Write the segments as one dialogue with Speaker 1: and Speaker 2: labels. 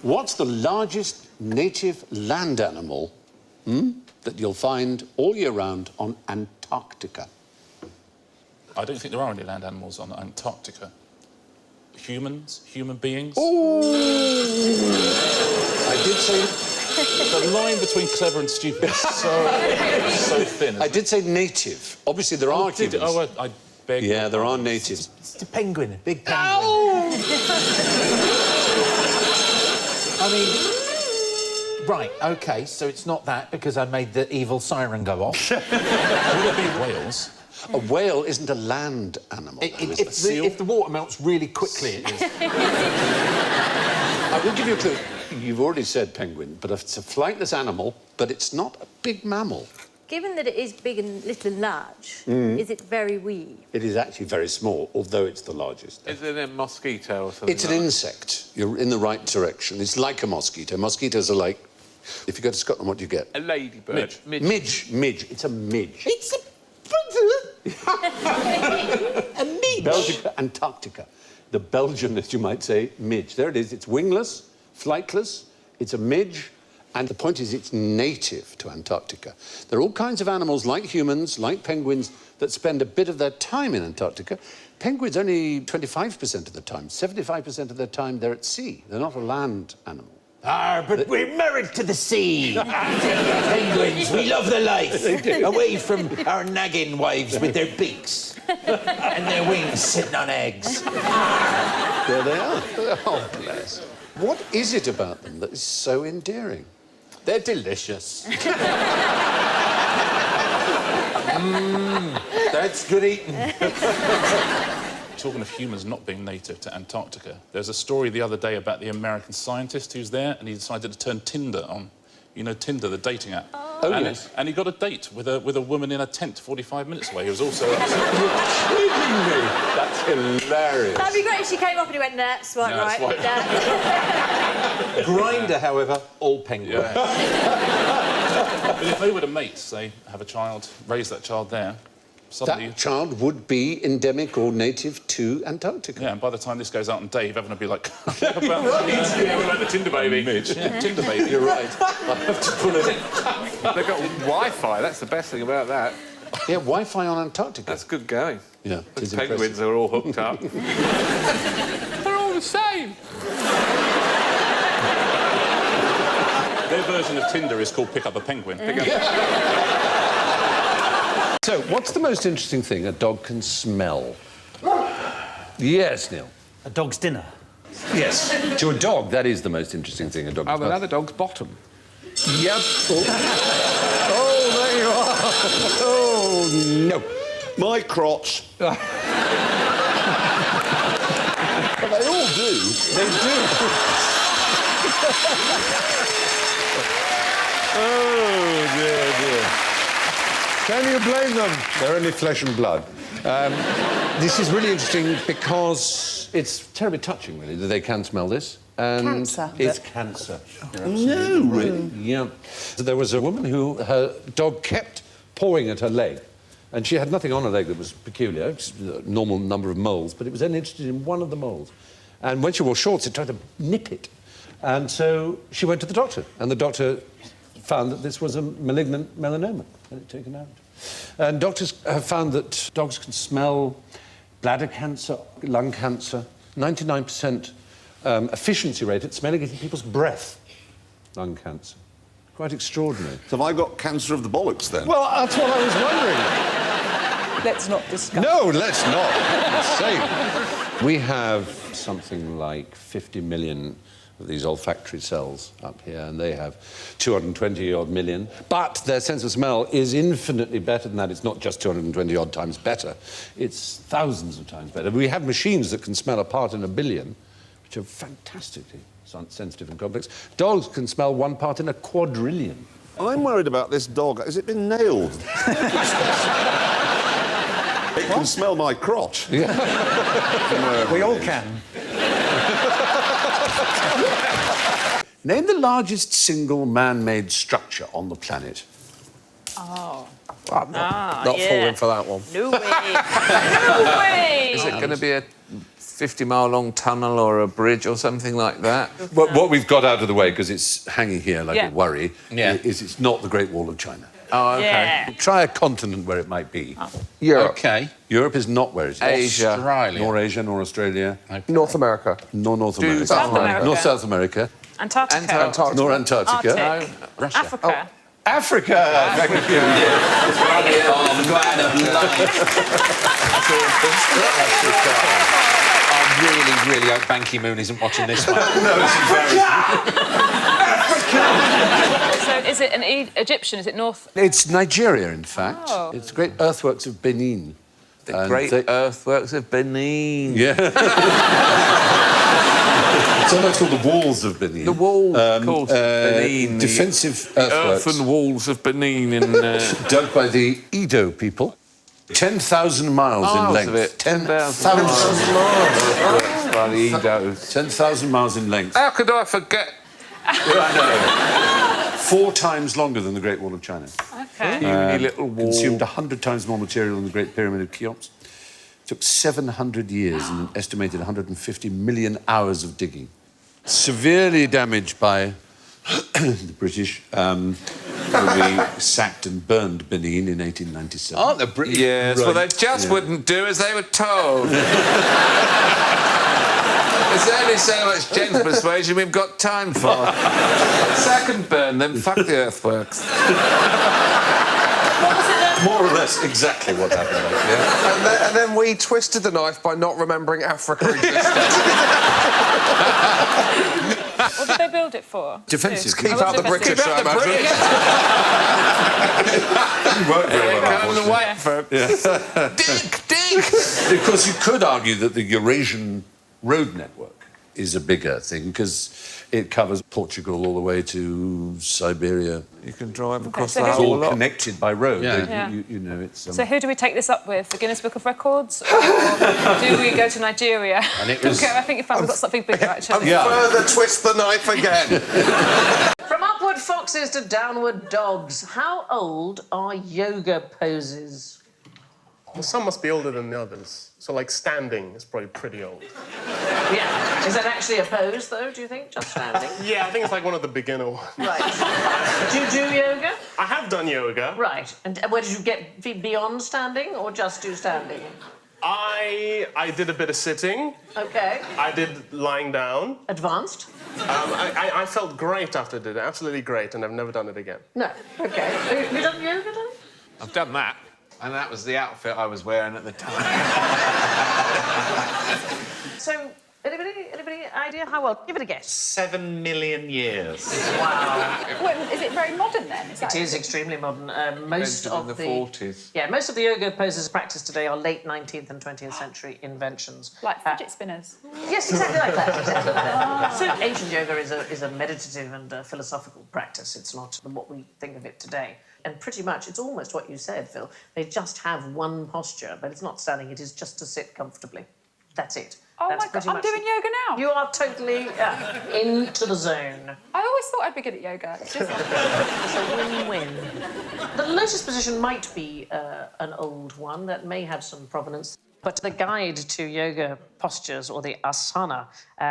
Speaker 1: What's the largest native land animal that you'll find all year round on Antarctica?
Speaker 2: I don't think there are any land animals on Antarctica. Humans? Human beings?
Speaker 1: Oh! I did say...
Speaker 2: The line between clever and stupid is so thin.
Speaker 1: I did say native. Obviously, there are humans.
Speaker 2: I beg
Speaker 1: Yeah,
Speaker 2: your
Speaker 1: there are
Speaker 2: pardon.
Speaker 1: natives.
Speaker 3: It's a penguin, a big penguin. I mean, right, OK, so it's not that because I made the evil siren go off.
Speaker 2: Would it be whales?
Speaker 1: A whale isn't a land animal.
Speaker 3: If the water melts really quickly, it is.
Speaker 1: I will give you a clue. You've already said penguin, but it's a flightless animal, but it's not a big mammal.
Speaker 4: Given that it is big and little and large, is it very wee?
Speaker 1: It is actually very small, although it's the largest.
Speaker 5: Is it a mosquito or something?
Speaker 1: It's an insect. You're in the right direction. It's like a mosquito. Mosquitoes are like... If you go to Scotland, what do you get?
Speaker 5: A ladybird.
Speaker 1: Midge. It's a midge.
Speaker 3: It's a... a midge.
Speaker 1: Belgica, Antarctica. The Belgian, as you might say, midge. There it is. It's wingless, flightless. It's a midge. And the point is, it's native to Antarctica. There are all kinds of animals, like humans, like penguins, that spend a bit of their time in Antarctica. Penguins only 25% of the time. 75% of their time, they're at sea. They're not a land animal.
Speaker 3: Ah, but we're married to the sea. Penguins, we love the life. Away from our nagging wives with their beaks and their wings sitting on eggs.
Speaker 1: There they are. Oh, bless. What is it about them that is so endearing?
Speaker 3: They're delicious. That's good eating.
Speaker 2: Talking of humans not being native to Antarctica, there's a story the other day about the American scientist who's there and he decided to turn Tinder on. You know Tinder, the dating app.
Speaker 1: Oh, yes.
Speaker 2: And he got a date with a woman in a tent 45 minutes away. He was also...
Speaker 1: You're kidding me? That's hilarious.
Speaker 4: That'd be great if she came up and he went, nah, swipe
Speaker 2: No,
Speaker 4: right.
Speaker 2: swipe.
Speaker 3: Grinder, however, all penguins.
Speaker 2: But if they were to mate, say, have a child, raise that child there, suddenly...
Speaker 1: That child would be endemic or native to Antarctica.
Speaker 2: Yeah, and by the time this goes out on Dave, everyone will be like, about the Tinder baby. Midge. Yeah, Tinder baby.
Speaker 1: You're right. I have to put it in.
Speaker 5: They've got Wi-Fi. That's the best thing about that.
Speaker 1: Yeah, Wi-Fi on Antarctica.
Speaker 5: That's good going.
Speaker 1: Yeah,
Speaker 5: The
Speaker 1: it's
Speaker 5: penguins
Speaker 1: impressive.
Speaker 5: are all hooked up. They're all the same.
Speaker 2: Their version of Tinder is called Pick Up a Penguin.
Speaker 1: So, what's the most interesting thing a dog can smell? Yes, Neil.
Speaker 6: A dog's dinner.
Speaker 1: Yes. To a dog, that is the most interesting thing a dog can smell.
Speaker 5: Another dog's bottom.
Speaker 1: Yep. Oh, there you are. Oh, no.
Speaker 7: My crotch. But they all do.
Speaker 1: They do. Oh, dear. Can you blame them? They're only flesh and blood. This is really interesting because it's terribly touching, really, that they can smell this. And
Speaker 8: Cancer.
Speaker 1: It's cancer.
Speaker 7: No, really?
Speaker 1: Yeah. So there was a woman who, her dog kept pawing at her leg. And she had nothing on her leg that was peculiar, just a normal number of moles, but it was only interested in one of the moles. And when she wore shorts, it tried to nip it. And so she went to the doctor, and the doctor found that this was a malignant melanoma. Had it taken out. And doctors have found that dogs can smell bladder cancer, lung cancer, 99% efficiency rate at smelling it in people's breath, lung cancer. Quite extraordinary.
Speaker 7: So have I got cancer of the bollocks, then?
Speaker 1: Well, that's what I was wondering.
Speaker 8: Let's not discuss.
Speaker 1: No, let's not. Insane. We have something like 50 million of these olfactory cells up here, and they have 220-odd million. But their sense of smell is infinitely better than that. It's not just 220-odd times better. It's thousands of times better. We have machines that can smell a part in a billion, which are fantastically sensitive and complex. Dogs can smell one part in a quadrillion.
Speaker 7: I'm worried about this dog. Has it been nailed? It can smell my crotch.
Speaker 1: Yeah.
Speaker 6: We all can.
Speaker 1: Name the largest single man-made structure on the planet.
Speaker 8: Oh.
Speaker 5: Not falling for that one.
Speaker 4: No way. No way.
Speaker 5: Is it going to be a 50-mile-long tunnel or a bridge or something like that.
Speaker 1: What we've got out of the way, because it's hanging here like
Speaker 8: Yeah.
Speaker 1: a worry, is it's not the Great Wall of China.
Speaker 5: Oh, OK.
Speaker 8: Yeah.
Speaker 1: Try a continent where it might be.
Speaker 5: Europe.
Speaker 2: OK.
Speaker 1: Europe is not where it is.
Speaker 5: Asia.
Speaker 2: Australia.
Speaker 1: Nor Asia, nor Australia,
Speaker 9: North America.
Speaker 1: nor North America.
Speaker 8: South America.
Speaker 1: Nor South America,
Speaker 8: Antarctica.
Speaker 5: Antarctica.
Speaker 1: nor Antarctica.
Speaker 8: Arctic.
Speaker 2: Russia.
Speaker 8: Africa.
Speaker 1: Africa! Thank you.
Speaker 3: I really hope Ban Ki-moon isn't watching this one.
Speaker 8: So is it an Egyptian? Is it North?
Speaker 1: It's Nigeria, in fact.
Speaker 8: Oh.
Speaker 1: It's great earthworks of Benin.
Speaker 5: The
Speaker 1: And
Speaker 5: great
Speaker 1: they-
Speaker 5: earthworks of Benin.
Speaker 1: Yeah. Sometimes called the walls of Benin.
Speaker 5: The walls, of course, of Benin. the
Speaker 1: Defensive earthworks
Speaker 5: earthen walls of Benin in...
Speaker 1: dug by the Edo people. 10,000 miles in
Speaker 5: Miles
Speaker 1: length.
Speaker 5: of it.
Speaker 1: 10,000
Speaker 5: miles. By the Edos.
Speaker 1: 10,000 miles in length.
Speaker 5: How could I forget?
Speaker 1: I know. 4 times longer than the Great Wall of China.
Speaker 8: Okay.
Speaker 5: Puny little wall.
Speaker 1: Consumed 100 times more material than the Great Pyramid of Cheops. Took 700 years and an estimated 150 million hours of digging. Severely damaged by the British, when we sacked and burned Benin in 1897.
Speaker 3: Aren't the British...
Speaker 5: Yes, well, they just wouldn't do as they were told. There's only so much gentle persuasion we've got time for. Sack and burn them, fuck the earthworks.
Speaker 1: More or less exactly what happened. Yeah.
Speaker 9: And then we twisted the knife by not remembering Africa existed.
Speaker 8: What did they build it for?
Speaker 1: Defensive.
Speaker 9: Keep out the
Speaker 8: defensive.
Speaker 9: British, I imagine.
Speaker 1: Worked very well,
Speaker 5: Come the white folk. Dink, dink!
Speaker 1: Because you could argue that the Eurasian road network is a bigger thing because it covers Portugal all the way to Siberia.
Speaker 5: You can drive across
Speaker 8: so
Speaker 5: the
Speaker 8: who-
Speaker 1: It's
Speaker 5: whole
Speaker 1: all
Speaker 5: lot.
Speaker 1: connected by road.
Speaker 2: Yeah.
Speaker 8: Yeah.
Speaker 1: You know, it's...
Speaker 8: So who do we take this up with? The Guinness Book of Records? Or do we go to Nigeria?
Speaker 1: And it was-
Speaker 8: Okay, I think you found we've got something bigger, actually.
Speaker 1: Yeah.
Speaker 9: Further twist the knife again.
Speaker 10: From upward foxes to downward dogs, how old are yoga poses?
Speaker 11: Well, some must be older than the others. So, like, standing is probably pretty old.
Speaker 10: Yeah. Is that actually a pose, though, do you think? Just standing?
Speaker 11: Yeah, I think it's like one of the beginner ones.
Speaker 10: Right. Do you do yoga?
Speaker 11: I have done yoga.
Speaker 10: Right. And where did you get beyond standing or just do standing?
Speaker 11: I did a bit of sitting.
Speaker 10: Okay.
Speaker 11: I did lying down.
Speaker 10: Advanced?
Speaker 11: I felt great after I did it, absolutely great, and I've never done it again.
Speaker 10: No. Okay. Have you done yoga, then?
Speaker 5: I've done that. And that was the outfit I was wearing at the time.
Speaker 10: So, anybody idea how old? Give it a guess.
Speaker 3: 7 million years.
Speaker 10: Wow.
Speaker 8: Well, is it very modern, then?
Speaker 10: It is extremely modern. Most
Speaker 5: Invented
Speaker 10: of
Speaker 5: in the 40s.
Speaker 10: Yeah, most of the yoga poses practiced today are late 19th and 20th century inventions.
Speaker 8: Like fidget spinners.
Speaker 10: Yes, exactly like that. Exactly like that. So ancient yoga is a meditative and philosophical practice. It's not what we think of it today. And pretty much, it's almost what you said, Phil. They just have one posture, but it's not standing. It is just to sit comfortably. That's it.
Speaker 8: Oh,
Speaker 10: That's
Speaker 8: my God,
Speaker 10: pretty
Speaker 8: I'm
Speaker 10: much
Speaker 8: doing yoga now.
Speaker 10: You are totally into the zone.
Speaker 8: I always thought I'd be good at yoga. It's just...
Speaker 10: It's a win-win. The lotus position might be an old one that may have some provenance. But the guide to yoga postures, or the asana,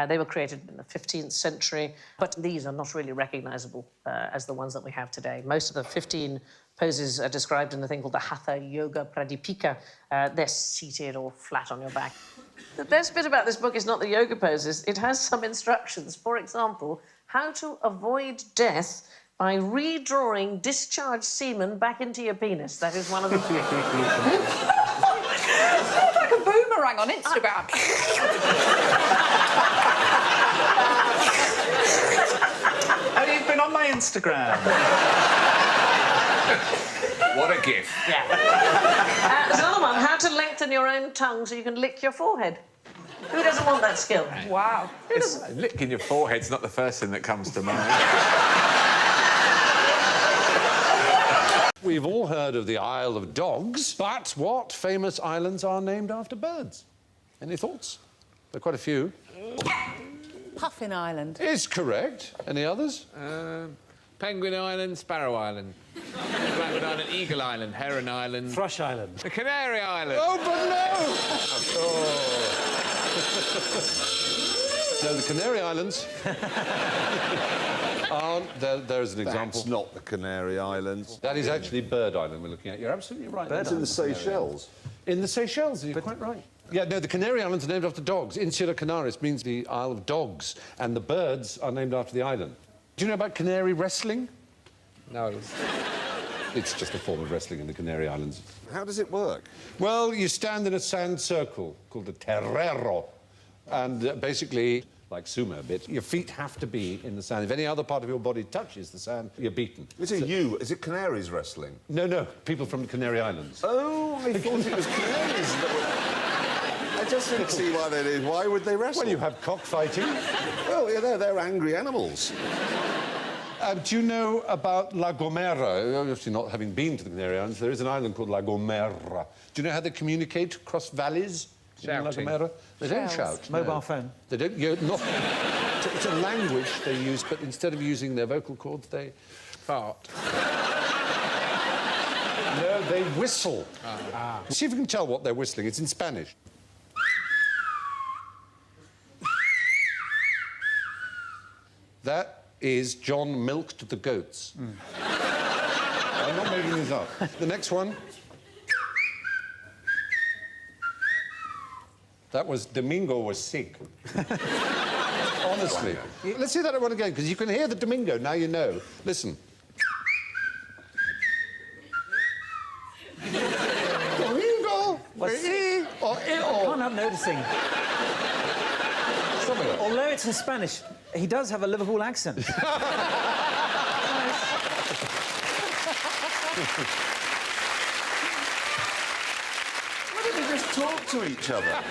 Speaker 10: they were created in the 15th century, but these are not really recognisable as the ones that we have today. Most of the 15 poses are described in the thing called the Hatha Yoga Pradipika. They're seated or flat on your back. The best bit about this book is not the yoga poses. It has some instructions. For example, how to avoid death by redrawing discharged semen back into your penis. That is one of the...
Speaker 8: like a boomerang on Instagram.
Speaker 5: Have you been on my Instagram? What a gift.
Speaker 10: Yeah. There's another one, how to lengthen your own tongue so you can lick your forehead. Who doesn't want that skill?
Speaker 8: Wow.
Speaker 5: Licking your forehead's not the first thing that comes to mind.
Speaker 1: We've all heard of the Isle of Dogs, but what famous islands are named after birds? Any thoughts? There are quite a few.
Speaker 8: Puffin Island.
Speaker 1: Is correct. Any others?
Speaker 5: Penguin Island, Sparrow Island. Blackwood Island, Eagle Island, Heron Island.
Speaker 6: Thrush Island.
Speaker 5: The Canary Island.
Speaker 1: Oh, but no! No, the Canary Islands aren't. There's an example.
Speaker 7: That's not the Canary Islands.
Speaker 1: That is actually Bird Island we're looking at. You're absolutely right.
Speaker 7: That's in the Seychelles.
Speaker 1: In the Seychelles, you're quite right. Yeah, no, the Canary Islands are named after dogs. Insula Canaris means the Isle of Dogs, and the birds are named after the island. Do you know about Canary wrestling? No. It's just a form of wrestling in the Canary Islands.
Speaker 7: How does it work?
Speaker 1: Well, you stand in a sand circle called a terrero, and basically, like sumo a bit, your feet have to be in the sand. If any other part of your body touches the sand, you're beaten.
Speaker 7: Is it Canaries wrestling?
Speaker 1: No, people from the Canary Islands.
Speaker 7: Oh, I thought it was Canaries that were... I just didn't see why they did. Why would they wrestle?
Speaker 1: Well, you have cockfighting.
Speaker 7: Well, yeah, they're angry animals.
Speaker 1: Do you know about La Gomera? Obviously, not having been to the Canary Islands, there is an island called La Gomera. Do you know how they communicate across valleys?
Speaker 11: Shouting.
Speaker 1: In La Gomera? They don't shout.
Speaker 6: Mobile
Speaker 1: no.
Speaker 6: phone.
Speaker 1: They don't. It's a language they use, but instead of using their vocal cords, they
Speaker 11: Fart.
Speaker 1: No, they whistle. See if you can tell what they're whistling. It's in Spanish. That is John milked the goats. I'm not making this up. The next one. That was Domingo was sick. Honestly. Let's see that one again, because you can hear the Domingo, now you know. Listen. Domingo!
Speaker 6: I can't help noticing. Although it's in Spanish, he does have a Liverpool accent.
Speaker 7: Why don't they just talk to each other?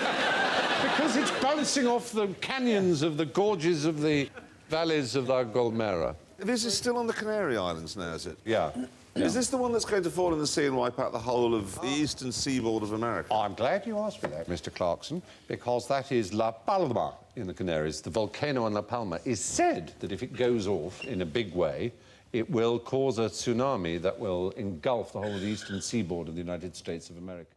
Speaker 1: Because it's bouncing off the canyons of the gorges of the valleys of La Gomera.
Speaker 7: This is still on the Canary Islands now, is it?
Speaker 1: Yeah.
Speaker 7: Is this the one that's going to fall in the sea and wipe out the whole of the eastern seaboard of America?
Speaker 1: I'm glad you asked me that, Mr. Clarkson, because that is La Palma in the Canaries. The volcano on La Palma is said that if it goes off in a big way, it will cause a tsunami that will engulf the whole of the eastern seaboard of the United States of America.